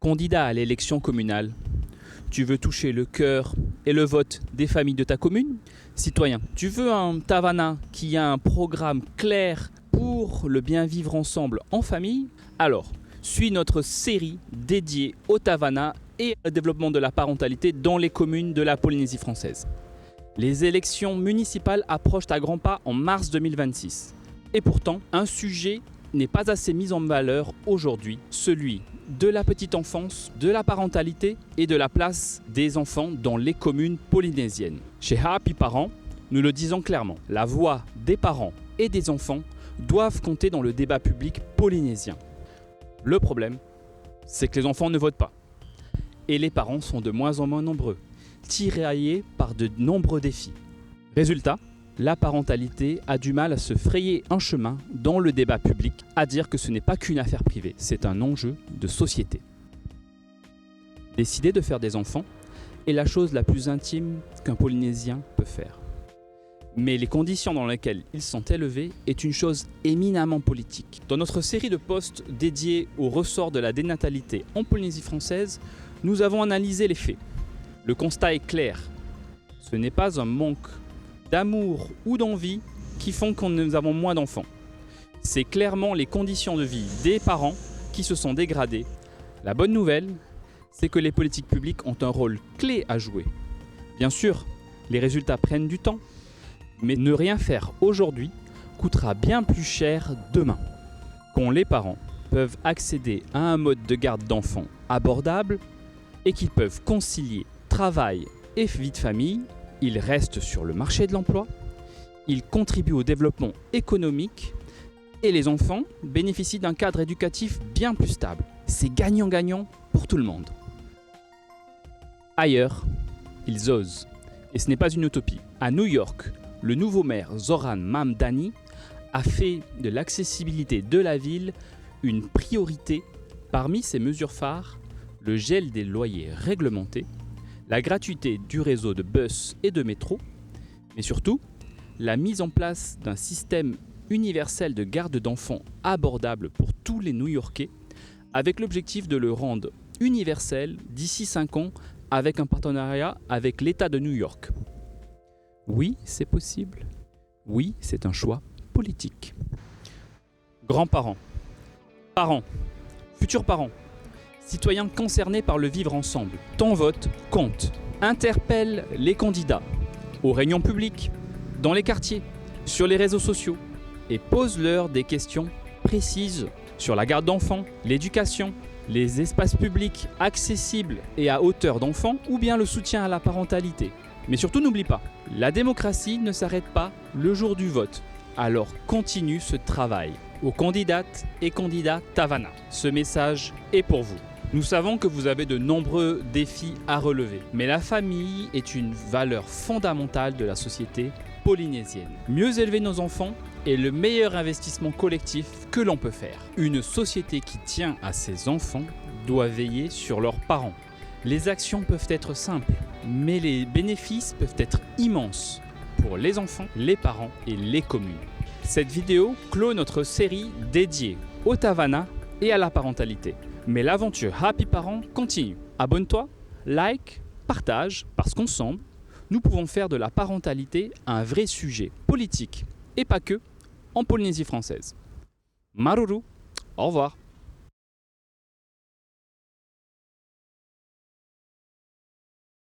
Candidat à l'élection communale, tu veux toucher le cœur et le vote des familles de ta commune? Citoyen, tu veux un Tavana qui a un programme clair pour le bien vivre ensemble en famille? Alors, suis notre série dédiée au Tavana et au développement de la parentalité dans les communes de la Polynésie française. Les élections municipales approchent à grands pas en mars 2026. Et pourtant, un sujet n'est pas assez mis en valeur aujourd'hui, celui de la petite enfance, de la parentalité et de la place des enfants dans les communes polynésiennes. Chez Happy Parents, nous le disons clairement, la voix des parents et des enfants doivent compter dans le débat public polynésien. Le problème, c'est que les enfants ne votent pas. Et les parents sont de moins en moins nombreux, tiraillés par de nombreux défis. Résultat, la parentalité a du mal à se frayer un chemin dans le débat public, à dire que ce n'est pas qu'une affaire privée, c'est un enjeu de société. Décider de faire des enfants est la chose la plus intime qu'un Polynésien peut faire. Mais les conditions dans lesquelles ils sont élevés est une chose éminemment politique. Dans notre série de posts dédiés au ressort de la dénatalité en Polynésie française, nous avons analysé les faits. Le constat est clair. Ce n'est pas un manque d'amour ou d'envie qui font que nous avons moins d'enfants. C'est clairement les conditions de vie des parents qui se sont dégradées. La bonne nouvelle, c'est que les politiques publiques ont un rôle clé à jouer. Bien sûr, les résultats prennent du temps, mais ne rien faire aujourd'hui coûtera bien plus cher demain. Quand les parents peuvent accéder à un mode de garde d'enfants abordable et qu'ils peuvent concilier travail et vie de famille, ils restent sur le marché de l'emploi, ils contribuent au développement économique et les enfants bénéficient d'un cadre éducatif bien plus stable. C'est gagnant-gagnant pour tout le monde. Ailleurs, ils osent. Et ce n'est pas une utopie. À New York, le nouveau maire Zoran Mamdani a fait de l'accessibilité de la ville une priorité. Parmi ses mesures phares, le gel des loyers réglementés, la gratuité du réseau de bus et de métro, mais surtout la mise en place d'un système universel de garde d'enfants abordable pour tous les New-Yorkais, avec l'objectif de le rendre universel d'ici 5 ans avec un partenariat avec l'État de New York. Oui, c'est possible. Oui, c'est un choix politique. Grands-parents, parents, futurs parents, citoyens concernés par le vivre ensemble, ton vote compte. Interpelle les candidats aux réunions publiques, dans les quartiers, sur les réseaux sociaux et pose-leur des questions précises sur la garde d'enfants, l'éducation, les espaces publics accessibles et à hauteur d'enfants ou bien le soutien à la parentalité. Mais surtout n'oublie pas, la démocratie ne s'arrête pas le jour du vote. Alors continue ce travail. Aux candidates et candidats Tavana, ce message est pour vous. Nous savons que vous avez de nombreux défis à relever, mais la famille est une valeur fondamentale de la société polynésienne. Mieux élever nos enfants est le meilleur investissement collectif que l'on peut faire. Une société qui tient à ses enfants doit veiller sur leurs parents. Les actions peuvent être simples, mais les bénéfices peuvent être immenses pour les enfants, les parents et les communes. Cette vidéo clôt notre série dédiée au Tavana et à la parentalité. Mais l'aventure Happy Parents continue. Abonne-toi, like, partage, parce qu'ensemble, nous pouvons faire de la parentalité un vrai sujet politique, et pas que, en Polynésie française. Maruru, au revoir.